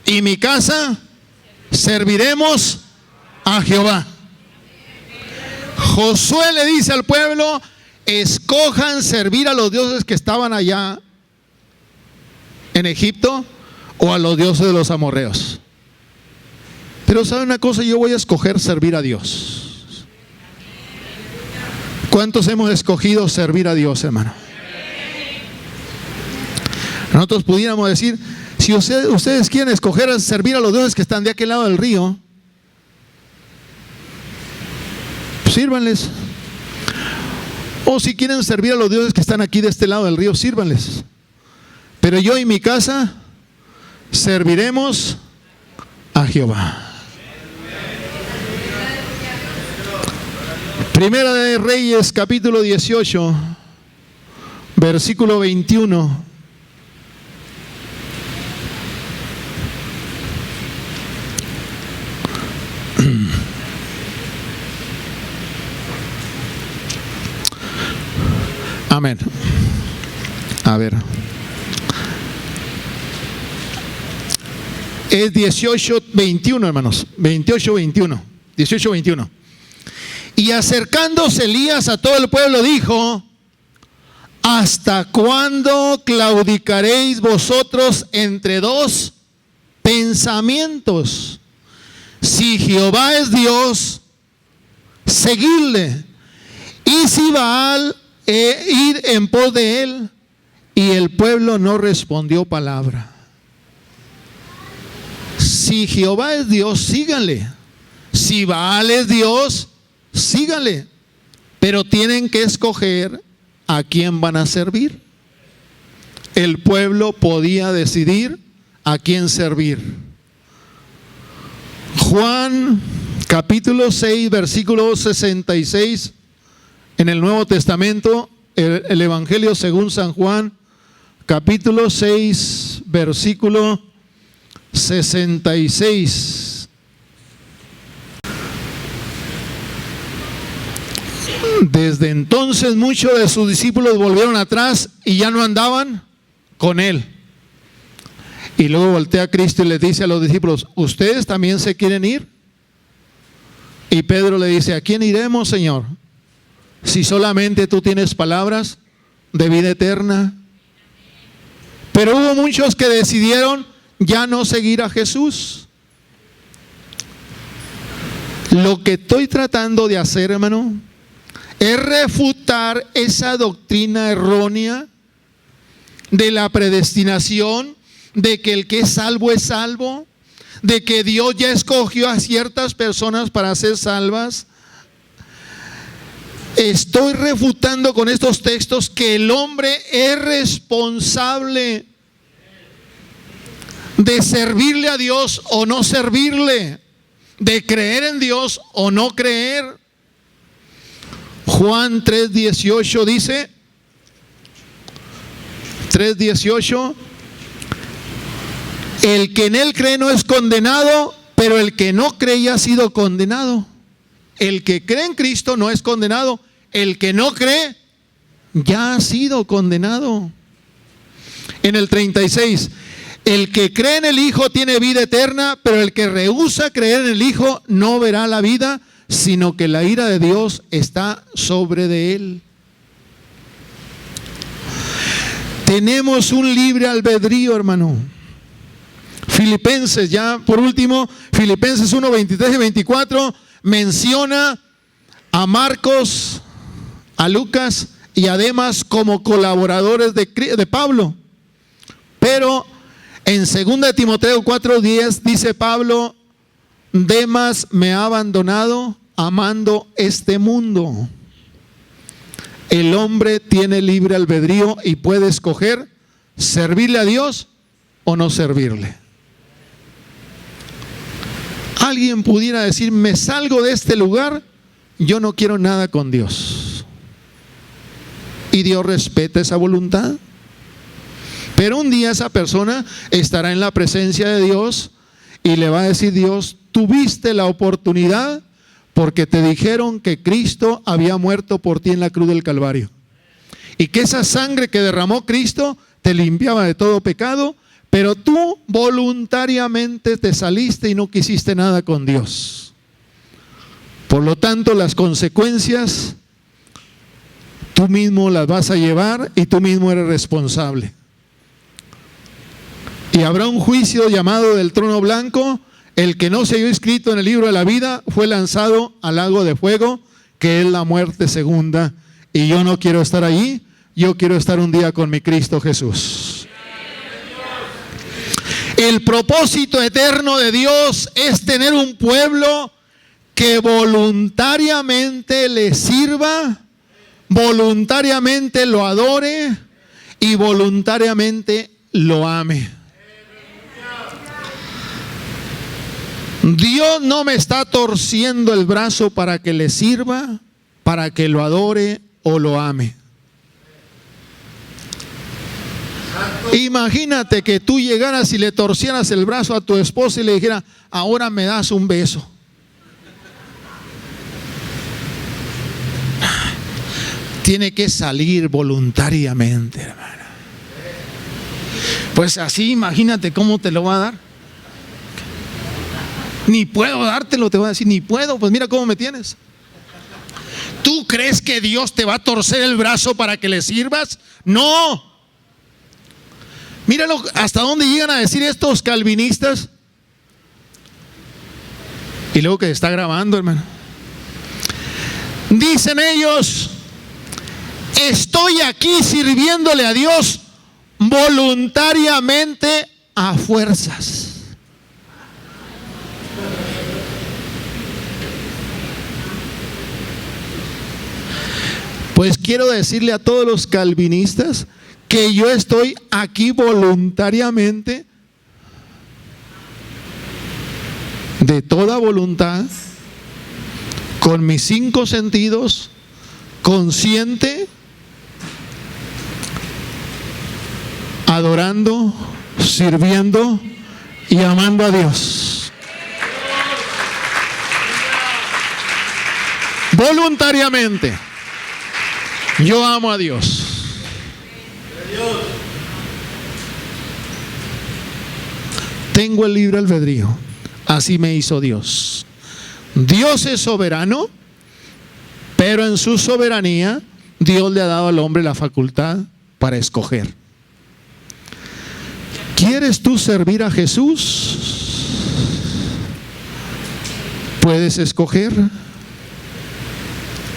y mi casa serviremos a Jehová. Josué le dice al pueblo: escojan servir a los dioses que estaban allá en Egipto o a los dioses de los amorreos. Pero ¿sabe una cosa? Yo voy a escoger servir a Dios. ¿Cuántos hemos escogido servir a Dios, hermano? Nosotros pudiéramos decir, si ustedes quieren escoger servir a los dioses que están de aquel lado del río, pues sírvanles. O si quieren servir a los dioses que están aquí de este lado del río, sírvanles. Pero yo y mi casa serviremos a Jehová. Primera de Reyes, capítulo 18, versículo 21. Amén. A ver. Es 18:21, hermanos. 28:21. 18:21. Y acercándose Elías a todo el pueblo dijo: ¿hasta cuándo claudicaréis vosotros entre dos pensamientos? Si Jehová es Dios, seguidle. Y si Baal, id en pos de él. Y el pueblo no respondió palabra. Si Jehová es Dios, síganle. Si Baal es Dios, síganle. Pero tienen que escoger a quién van a servir. El pueblo podía decidir a quién servir. Juan capítulo 6, versículo 66, en el Nuevo Testamento, el Evangelio según San Juan, capítulo 6, versículo 66. Desde entonces muchos de sus discípulos volvieron atrás y ya no andaban con él. Y luego voltea a Cristo y le dice a los discípulos: ¿ustedes también se quieren ir? Y Pedro le dice: ¿a quién iremos, Señor? Si solamente tú tienes palabras de vida eterna. Pero hubo muchos que decidieron ya no seguir a Jesús. Lo que estoy tratando de hacer, hermano, es refutar esa doctrina errónea de la predestinación, de que el que es salvo, de que Dios ya escogió a ciertas personas para ser salvas. Estoy refutando con estos textos que el hombre es responsable de servirle a Dios o no servirle, de creer en Dios o no creer. Juan 3:18 dice, 3:18, el que en él cree no es condenado, pero el que no cree ya ha sido condenado. El que cree en Cristo no es condenado, el que no cree ya ha sido condenado. En el 36, el que cree en el Hijo tiene vida eterna, pero el que rehúsa creer en el Hijo no verá la vida, sino que la ira de Dios está sobre de él. Tenemos un libre albedrío, hermano. Filipenses, ya por último, Filipenses 1, 23 y 24 menciona a Marcos, a Lucas y a Demas como colaboradores de Pablo. Pero en 2 Timoteo 4:10 dice Pablo: Demas me ha abandonado amando este mundo. El hombre tiene libre albedrío y puede escoger servirle a Dios o no servirle. Alguien pudiera decir: me salgo de este lugar, yo no quiero nada con Dios. Y Dios respeta esa voluntad. Pero un día esa persona estará en la presencia de Dios y le va a decir Dios: tuviste la oportunidad porque te dijeron que Cristo había muerto por ti en la cruz del Calvario. Y que esa sangre que derramó Cristo te limpiaba de todo pecado. Pero tú voluntariamente te saliste y no quisiste nada con Dios. Por lo tanto, las consecuencias tú mismo las vas a llevar y tú mismo eres responsable. Y habrá un juicio llamado del trono blanco, el que no se halló inscrito en el libro de la vida fue lanzado al lago de fuego, que es la muerte segunda. Y yo no quiero estar allí, yo quiero estar un día con mi Cristo Jesús. El propósito eterno de Dios es tener un pueblo que voluntariamente le sirva, voluntariamente lo adore y voluntariamente lo ame. Dios no me está torciendo el brazo para que le sirva, para que lo adore o lo ame. Imagínate que tú llegaras y le torcieras el brazo a tu esposa y le dijeras: ahora me das un beso. Tiene que salir voluntariamente, hermano. Pues así, imagínate cómo te lo va a dar. Ni puedo dártelo, te voy a decir, ni puedo, pues mira cómo me tienes. ¿Tú crees que Dios te va a torcer el brazo para que le sirvas? No. Míralo hasta dónde llegan a decir estos calvinistas. Y luego que está grabando, hermano. Dicen ellos: estoy aquí sirviéndole a Dios voluntariamente a fuerzas. Pues quiero decirle a todos los calvinistas que yo estoy aquí voluntariamente, de toda voluntad, con mis 5 sentidos, consciente, adorando, sirviendo y amando a Dios. Voluntariamente. Yo amo a Dios. Tengo el libre albedrío. Así me hizo Dios. Dios es soberano, pero en su soberanía Dios le ha dado al hombre la facultad para escoger. ¿Quieres tú servir a Jesús? Puedes escoger.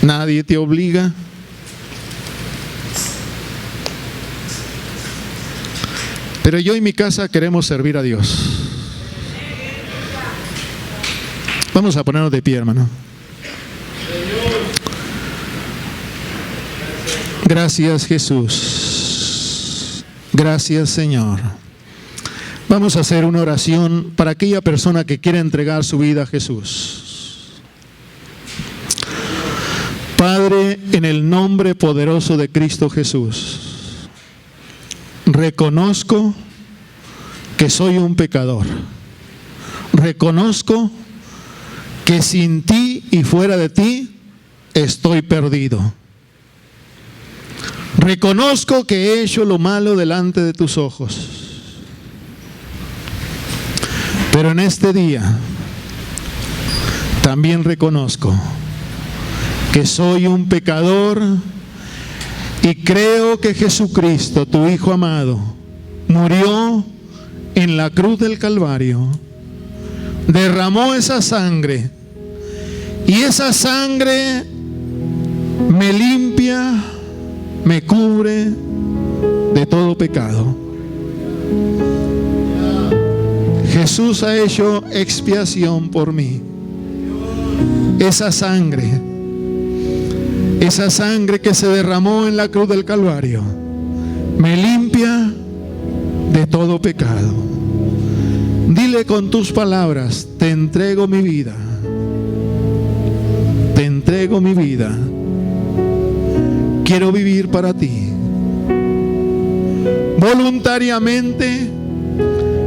Nadie te obliga. Pero yo y mi casa queremos servir a Dios. Vamos a ponernos de pie, hermano. Gracias, Jesús. Gracias, Señor. Vamos a hacer una oración para aquella persona que quiere entregar su vida a Jesús. Padre, en el nombre poderoso de Cristo Jesús, reconozco que soy un pecador. Reconozco que sin ti y fuera de ti estoy perdido. Reconozco que he hecho lo malo delante de tus ojos. Pero en este día también reconozco que soy un pecador y creo que Jesucristo, tu Hijo amado, murió en la cruz del Calvario, derramó esa sangre, y esa sangre me limpia, me cubre de todo pecado. Jesús ha hecho expiación por mí. Esa sangre que se derramó en la cruz del Calvario me limpia de todo pecado. Dile con tus palabras: te entrego mi vida. Te entrego mi vida. Quiero vivir para ti. Voluntariamente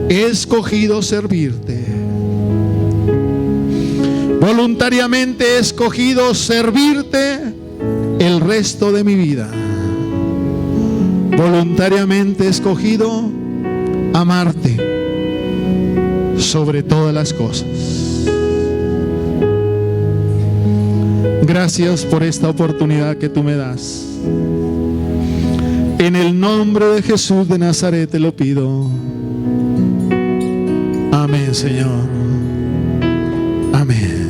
he escogido servirte. Voluntariamente he escogido servirte el resto de mi vida. Voluntariamente he escogido amarte sobre todas las cosas. Gracias por esta oportunidad que tú me das. En el nombre de Jesús de Nazaret te lo pido. Amén, Señor. Amén.